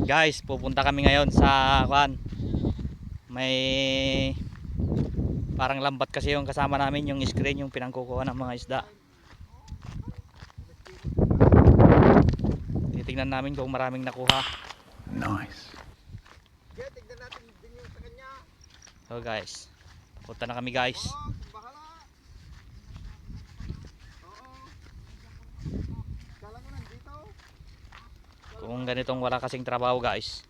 Guys, pupunta kami ngayon sa may parang lambat kasi yung kasama namin, yung screen, yung pinangkukuha ng mga isda. Titingnan namin kung maraming nakuha. Nice. Tignan natin din yung sa kanya. So guys, punta na kami guys. Bahala. Oo. Kala ko nandito. Kung ganitong wala kasing trabaho guys,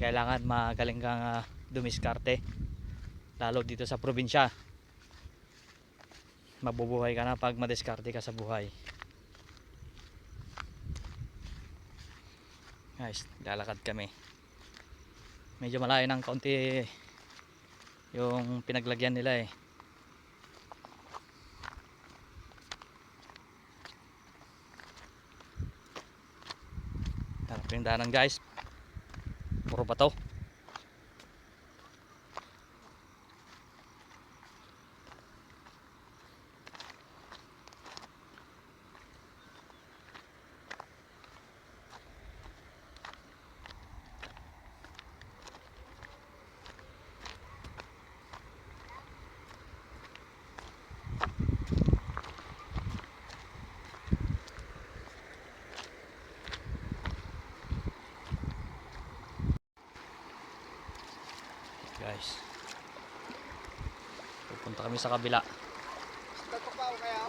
kailangan magaling kang dumiskarte, lalo dito sa probinsya. Mabubuhay ka na pag madiskarte ka sa buhay. Guys, lalakad kami. Medyo malayo ng kaunti yung pinaglagyan nila eh. Harap yung daanan guys, puro bato. Guys, pupunta kami sa kabila. Tatapaw kaya.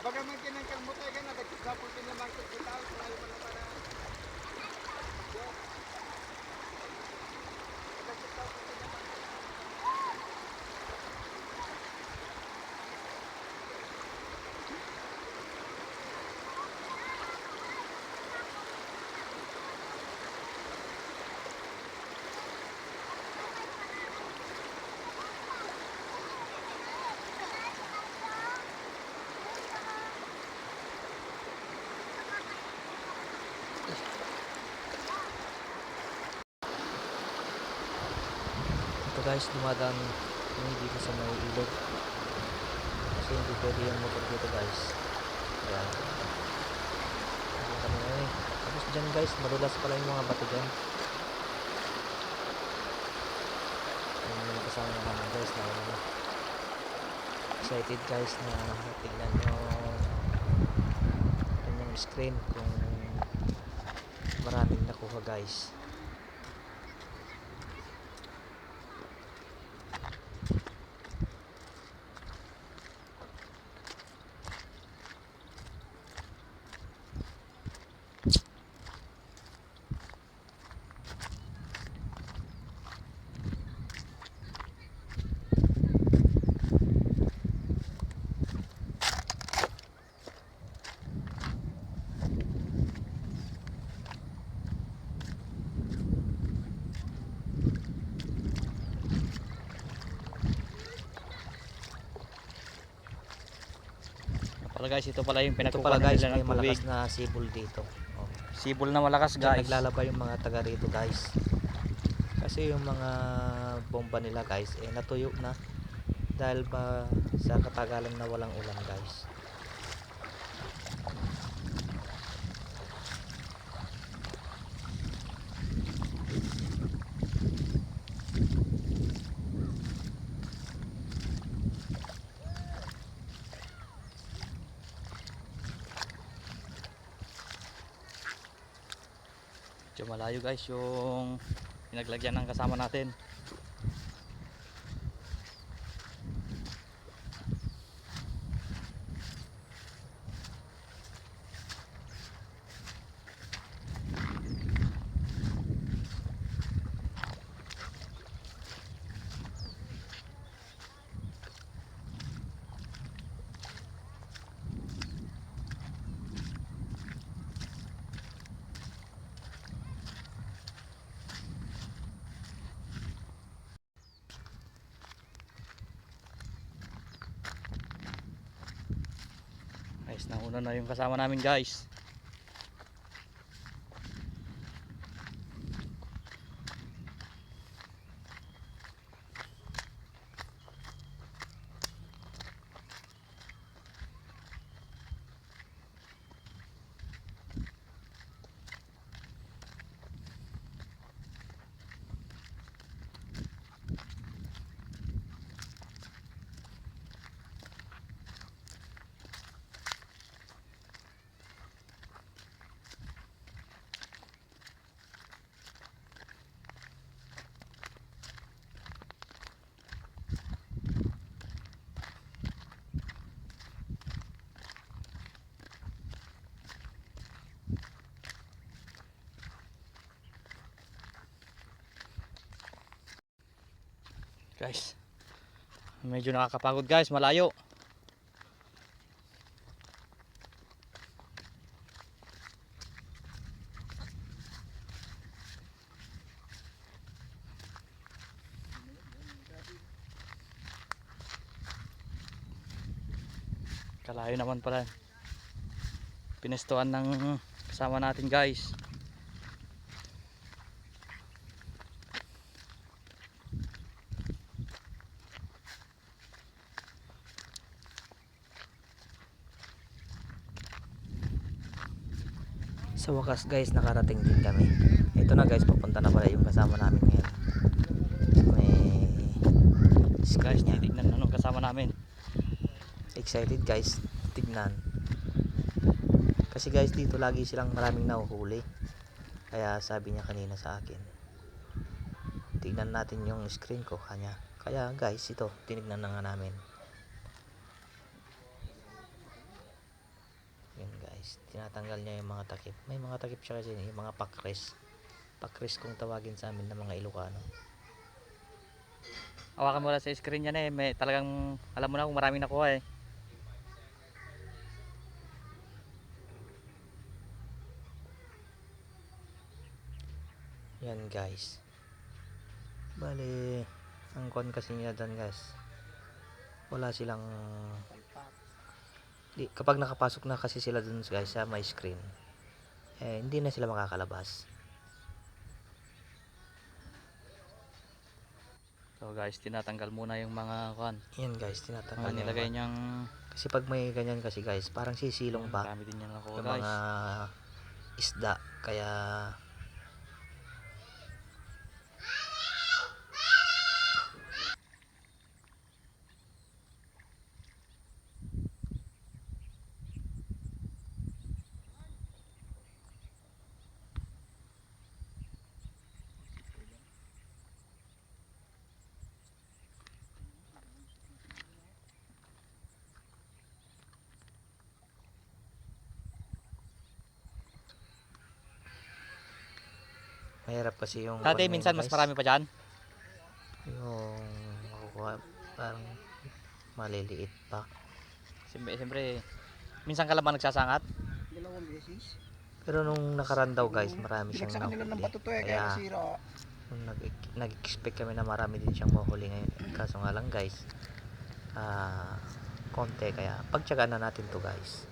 Baga man kinangkalmutay ka na. Nagkasapol din naman kung kita. Kung ayaw man naman na. Ito guys, dumadaan yung dito sa may ilog kasi hindi pwede yung motor dito guys. Ayan, pupunta kami ngayon eh. Tapos dyan guys, madulas pala yung mga bato dyan. Ayun yung kasama naman guys na excited guys na tignan yung kanyang screen kung maraming nakuha guys. Pala guys, ito pala yung pinagkukuha nila ng tubig. Malakas na sibol dito. Oh. Sibol na malakas Diyan guys. naglalaba yung mga taga rito guys. Kasi yung mga bomba nila guys natuyo na dahil ba sa katagalan na walang ulan guys. Medyo malayo guys yung pinaglagyan ng kasama natin. Guys, nauna na yung kasama namin guys. Guys, medyo nakakapagod guys, malayo. Kalayo naman pala. Pinestuhan ng kasama natin guys. Sa wakas guys, nakarating din kami. Ito na guys, papunta na pala yung kasama namin ngayon. May Guys, screen niya. titignan na nung kasama namin. Excited guys, tignan. Kasi guys, dito lagi silang maraming nahuhuli. Kaya sabi niya kanina sa akin, tignan natin yung screen ko kanya. Kaya guys, ito, tinignan na nga namin. Yun guys, tinatanggal niya yung mga takip. May mga takip siya kasi, yung mga pakres. Pakres kung tawagin sa amin ng mga Ilocano. Hawakan mo lang sa screen yan eh. May talagang alam mo na kung maraming nakuha eh. Yan guys. Bale, ang kon kasi niya dan guys, wala silang kapag nakapasok na kasi sila dun guys sa my screen, eh hindi na sila makakalabas. So guys, tinatanggal muna yung mga kuan. Yan guys, tinatanggal Mga niya nilagay yung niyang kasi pag may ganyan kasi guys, parang sisilong ba marami din yan nakuha yung guys. mga isda. Kaya mahirap kasi yung Dati kon minsan ngayon, mas guys. marami pa dyan. Yung makukuha parang maliliit pa. Siyempre, minsan ka lang ba nagsasangat? Dalawang beses. Pero nung nakaraan daw guys, marami siyang Binagsakan nila ng nahuli. bato to eh, kaya Kaya nasira. kung nag-expect kami na marami din siyang mahuli ngayon. Kaso nga lang guys, konti. Kaya pagtyagaan na natin to guys.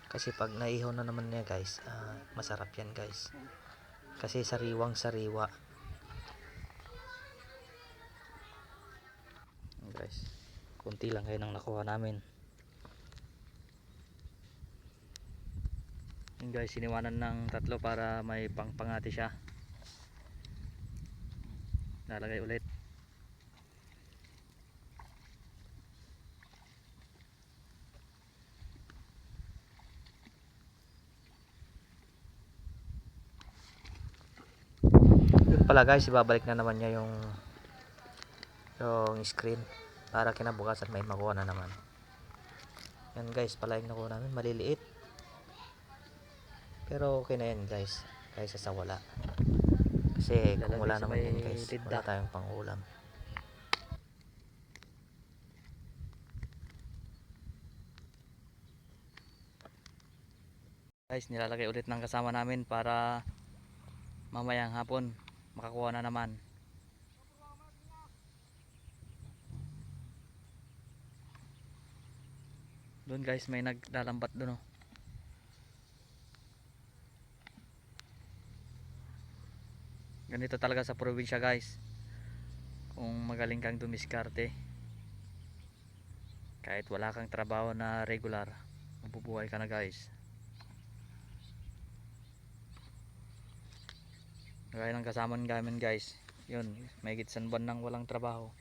Kasi pag naihaw na naman niya guys, masarap yan guys. Kasi sariwang sariwa. Guys, kunti lang ngayon ang nakuha namin. Yun guys, siniwanan ng tatlo para may pangpangati siya. Lalagay ulit. Yun pala guys, ibabalik na naman niya yung screen para kinabukasan may makuha na naman. Yan guys, pala yung nakuha namin, maliliit. Pero okay na yan guys, kaysa sa wala. Kasi kung Lalagay wala sa naman may yan guys, lidda. wala tayong pang ulam. Guys, nilalagay ulit ng kasama namin para mamayang hapon makakuha na naman. Doon guys, may naglalambat doon oh. Ganito talaga sa probinsya guys. Kung magaling kang dumiskarte, kahit wala kang trabaho na regular, mabubuhay ka na guys. Gaya ng kasama namin guys, yun, may gitsan buwan nang walang trabaho.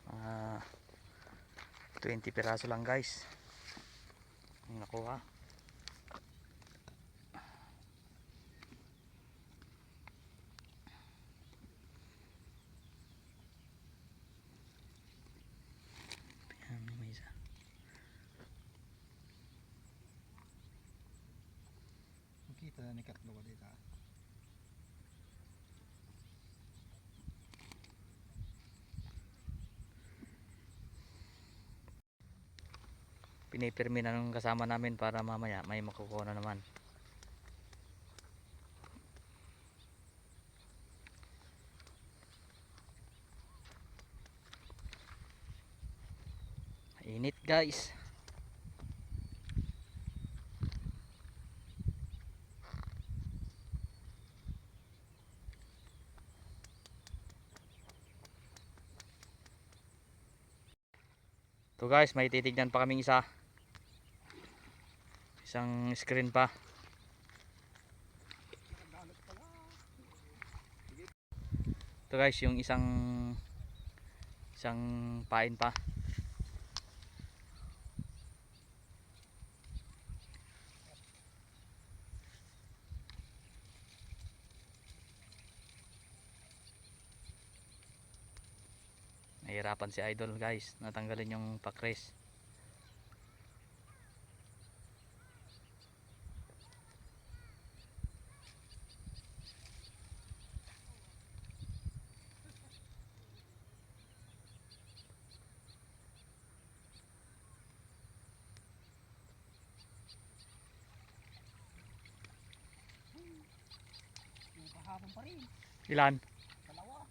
Ah, 20 piraso lang guys ang nakuha. Ayan, may isa. na ni Katlo ko dito. Pinipirmi na nung kasama namin para mamaya may makukuha na naman. Init guys. To guys, may titignan pa kaming isang screen pa. To guys, yung isang pain pa. Nahirapan si Idol guys, natanggalin yung pakres. Kahapon pa rin. Ilan? Dalawa.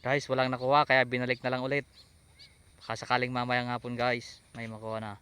Guys, walang nakuha kaya binalik na lang ulit. Baka sakaling mamayang hapon guys, may makuha na.